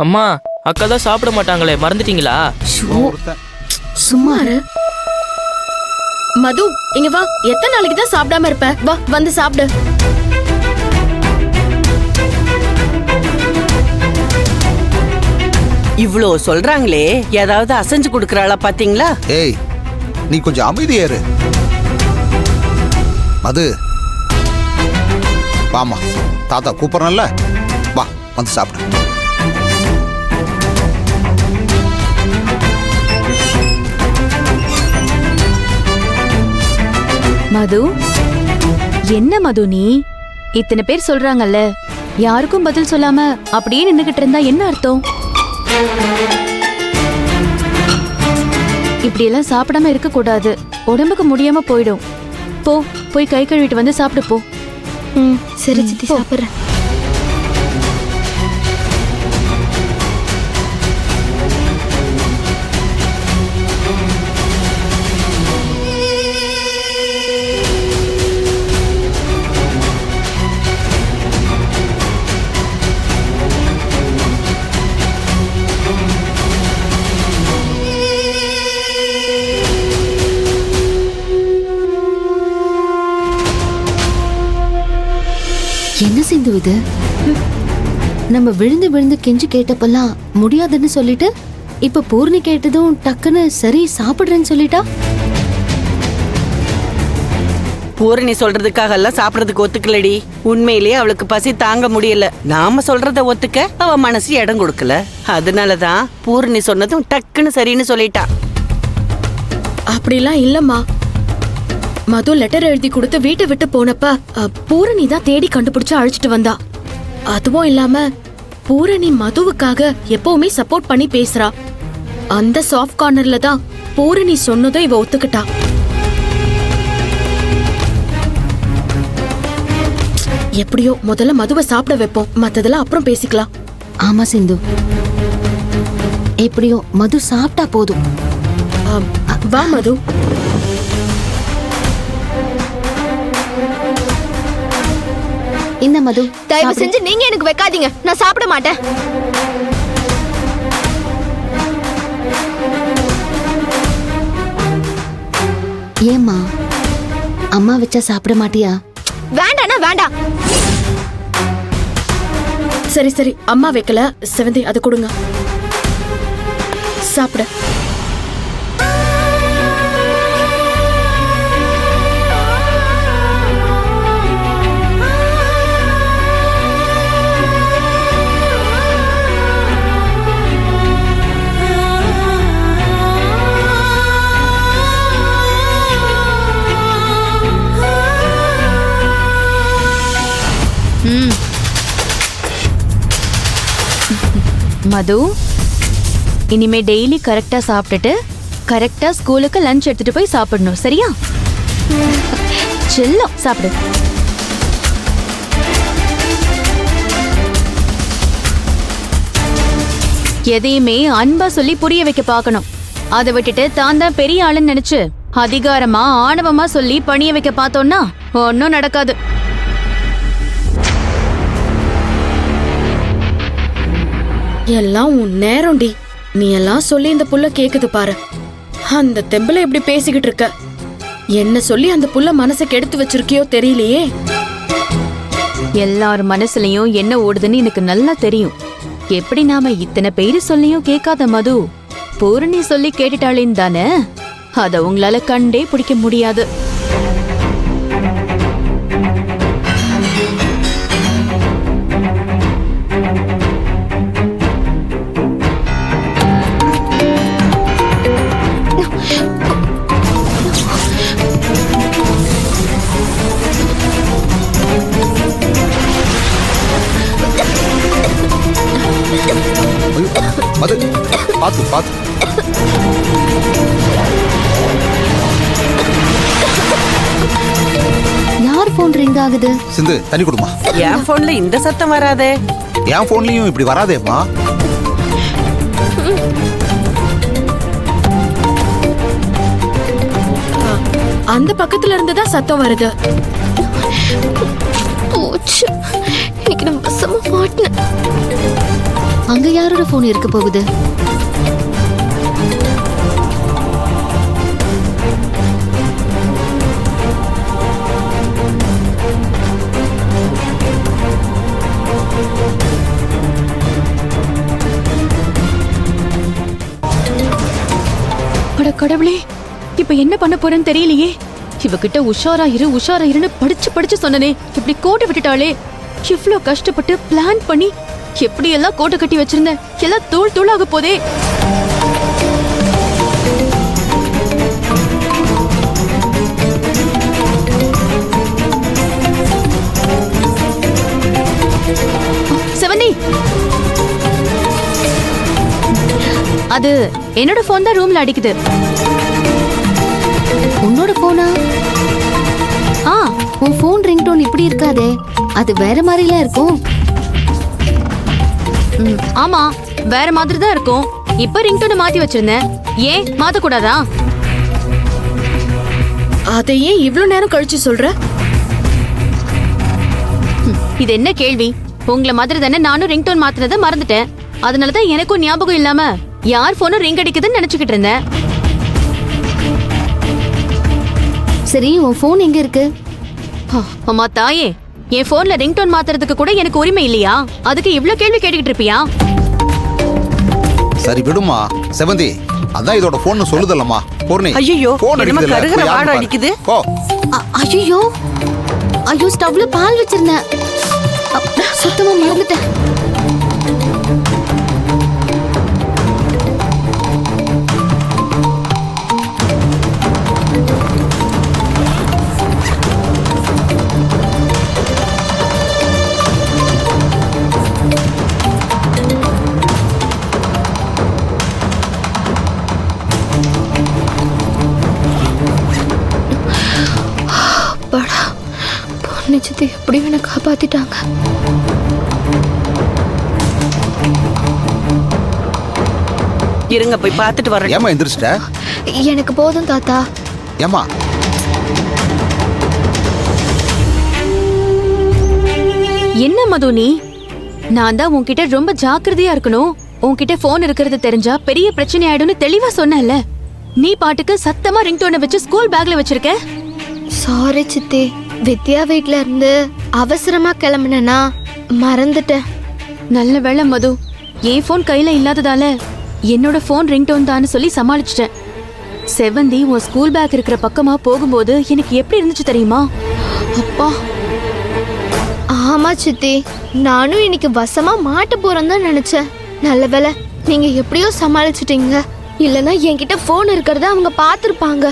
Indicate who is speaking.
Speaker 1: அம்மா, அக்கா தான் சாப்பிட மாட்டாங்களே, மறந்துட்டீங்களா?
Speaker 2: சும்மா இரு. மது, இங்க வா. எத்தனை நாளைக்கு தான் சாப்பிடாம இருப்ப? வா, வந்து சாப்பிடு.
Speaker 3: இவ்ளோ சொல்றாங்களே, ஏதாவது அசைஞ்சு கொடுக்கறாளா பாத்தீங்களா?
Speaker 4: ஏய், நீ கொஞ்சம் அமைதியா இரு. மது, வாமா, தாத்தா கூப்பிடறல, வா வந்து சாப்பிடு.
Speaker 5: மது, என்ன மது நீ? இத்தனை பேர் சொல்றாங்கல்ல, யாருக்கும் பதில் சொல்லாம அப்படியே நின்னுகிட்டு இருந்தா என்ன அர்த்தம்? இப்படி எல்லாம் சாப்பிடாம இருக்க கூடாது, உடம்புக்கு முடியாம போயிடும். போய் கை கழுவிட்டு வந்து சாப்பிடு போ.
Speaker 2: சரி சித்தி, சாப்பிடுறேன்.
Speaker 6: என்ன சிந்து இது? நம்ம விழுந்து விழுந்து கெஞ்சி கேட்டப்பெல்லாம் முடியாதுன்னு சொல்லிட்டு இப்ப பூர்ணி கேட்டதும் டக்குன்னு சரி சாப்பிடுறேன்னு சொல்லிட்டா.
Speaker 3: பூரணி சொல்றதுக்காக எல்லாம் சாப்பிடறதுக்கு ஒத்துக்கலடி. உண்மையிலேயே அவளுக்கு பசி தாங்க முடியல. நாம சொல்றத ஒத்துக்க அவ மனசு இடம் கொடுக்கல. அதனாலதான் பூரணி சொன்னதும் டக்குன்னு சரின்னு சொல்லிட்டா.
Speaker 2: அப்படிலாம் இல்லம்மா. மது லெட்டர் எழுதி கொடுத்து வீட்டை விட்டு போனப்ப பூரணி தான் தேடி கண்டுபிடிச்சு அழைச்சிட்டு வந்தா. அதுவும் இல்லாம பூரணி மதுவுக்காக எப்பவுமே சப்போர்ட் பண்ணி பேசுறா. அந்த சாஃப்ட் கார்னர்ல தான் பூரணி சொன்னதும் இவ ஒத்துக்கிட்டா. எப்படியோ முதல்ல மதுவை சாப்பிட வைப்போம், மத்ததெல்லாம் அப்புறம் பேசிக்கலாம்.
Speaker 6: ஆமா சிந்து, எப்படியோ மது சாப்பிட்டா போதும்.
Speaker 2: வா மது.
Speaker 6: இந்த மது,
Speaker 7: தயவு செஞ்சு நீங்க எனக்கு வைக்காதீங்க, நான் சாப்பிட மாட்டேன்.
Speaker 6: ஏம்மா அம்மா வச்சா சாப்பிட மாட்டியா?
Speaker 7: வேண்டானா வேண்டாம்.
Speaker 2: சரி சரி, அம்மா வைக்கல, செவந்தி அதை கொடுங்க, சாப்பிட.
Speaker 5: மது, இனிமே டெய்லி கரெக்டா சாப்பிட்டுட்டு கரெக்டா ஸ்கூலுக்கு லஞ்ச் எடுத்துட்டு போய் சாப்பிடணும், சரியா? செல்லம், சாப்பிடு. எதையுமே அன்பா சொல்லி புரிய வைக்க பார்க்கணும். அதை விட்டுட்டு தான் தான் பெரிய ஆளுன்னு நினைச்சு அதிகாரமா ஆணவமா சொல்லி பணிய வைக்க பார்த்தோம்னா ஒன்னும் நடக்காது.
Speaker 2: எல்லாம் உன் நேரம்டி. நீ எல்லாம் சொல்லி இந்த புள்ள கேக்குது பாரு. அந்த தெம்பல இப்படி பேசிக்கிட்டு இருக்க. என்ன சொல்லி அந்த புள்ள மனசை கெடுத்து வச்சிருக்கியோ தெரியலையே.
Speaker 5: எல்லார் மனசுலயும் என்ன ஓடுதுன்னு எனக்கு நல்லா தெரியும். எப்படி நாம இத்தனை பேரு சொல்லியும் கேட்காத மது பூரணி சொல்லி கேட்டுட்டாளேன்னு தானே அத உங்களால கண்டே பிடிக்க முடியாது.
Speaker 4: மது, பாத்து பாத்து.
Speaker 6: யார் போன் ரிங் ஆகுது?
Speaker 4: சிந்து, தண்ணி கொடுமா.
Speaker 3: என் போன்ல இந்த சத்தம் வராதே.
Speaker 4: என் போன்லயும் இப்படி வராதேம்மா.
Speaker 2: அந்த பக்கத்துல இருந்துதான் சத்தம் வருது.
Speaker 7: போச்சு, இன்னைக்கு நம்ம வசமா மாட்டினேன்.
Speaker 6: அங்க அங்க யாரோட போன் இருக்க போகுது?
Speaker 5: அட கடவுளே, இப்ப என்ன பண்ண போறேன்னு தெரியலையே. இவகிட்ட உஷாரா இருன்னு படிச்சு படிச்சு சொன்னனே, இப்படி கோட்டை விட்டுட்டாளே. இவ்ளோ கஷ்டப்பட்டு பிளான் பண்ணி எப்படி எல்லாம் கோட்டை கட்டி வச்சிருந்தேன், எல்லாம் தூள் தூளாக போதே. செவந்தி, அது என்னோட போன் தான் ரூம்ல அடிக்குது.
Speaker 6: உன்னோட போனா?
Speaker 5: ஆ,
Speaker 6: உன் போன் ரிங்டோன் இப்படி இருக்காதே, அது வேற மாதிரிலாம் இருக்கும்.
Speaker 5: ஆமா, வேற மாதிரி தான் இருக்கும். இப்ப ரிங்டோனை மாத்தி வச்சிருந்தேன். ஏன் மாத்த கூடாதா?
Speaker 2: அதை ஏன் இவ்ளோ நேரம் கழிச்சு சொல்ற?
Speaker 5: இது என்ன கேள்வி? உங்கள மாதிரி தானே நானும் ரிங்டோன் மாத்தினதை மறந்துட்டேன். அதனாலதான் எனக்கும் ஞாபகம் இல்லாம யார் போனும் ரிங் அடிக்குதுன்னு நினைச்சுக்கிட்டு இருந்தேன்.
Speaker 6: சரி, உன் போன் எங்க இருக்கு?
Speaker 5: அம்மா தாயே, என் போன்ல ரிங்டோன் மாத்துறதுக்கு கூட எனக்கு உரிமை இல்லையா? அதுக்கு இவ்ளோ கேள்வி கேட்டுக்கிட்டு இருப்பியா?
Speaker 4: சரி விடுமா செவந்தி, அதான் இதோட போன் சொல்லுதல்லம்மா. பூர்ணி,
Speaker 3: ஐயோ,
Speaker 4: போன்
Speaker 3: என்னமோ
Speaker 4: அடிக்குதுல்ல,
Speaker 3: கருகிற
Speaker 4: போய்
Speaker 3: வாடை
Speaker 4: யாருன்னு
Speaker 3: அடிக்குது.
Speaker 4: போ.
Speaker 6: ஐயோ ஐயோ, ஸ்டவ்ல பால் வச்சிருந்தேன், சுத்தமா மறந்துட்டேன்.
Speaker 7: நிச்சயத்தை எப்படியும் என்ன காப்பாத்திட்டாங்க.
Speaker 3: இருங்க, போய் பார்த்துட்டு வரேன்.
Speaker 4: ஏமா எந்திரிச்சிட்ட?
Speaker 7: எனக்கு போதும் தாத்தா.
Speaker 4: ஏமா
Speaker 5: என்ன மது நீ? நான் தான் உன்கிட்ட ரொம்ப ஜாக்கிரதையா இருக்கணும், உன்கிட்ட போன் இருக்கிறது தெரிஞ்சா பெரிய பிரச்சனை ஆயிடும்னு தெளிவா சொன்னல. நீ பாட்டுக்கு சத்தமா ரிங்டோனை வச்சு ஸ்கூல் பேக்ல வச்சிருக்க.
Speaker 7: சாரி சித்தி, வித்யா வீட்ல இருந்து அவசரமா கிளம்புனா மறந்துட்டேன்.
Speaker 5: நல்ல வேளை மது, என் போன் கையில இல்லாததால என்னோட போன் ரிங்டோன் தான் சொல்லி சமாளிச்சிட்டேன். செவந்தி உன் ஸ்கூல் பேக் இருக்கிற பக்கமா போகும்போது எனக்கு எப்படி இருந்துச்சு தெரியுமா? அப்பா.
Speaker 7: ஆமா சித்தி, நானும் இன்னைக்கு வசமா மாட்ட போறேன்னு தான் நினைச்சேன். நல்ல வேளை நீங்க எப்படியோ சமாளிச்சிட்டீங்க. இல்லனா என்கிட்ட போன் இருக்கிறத அவங்க பாத்திருப்பாங்க.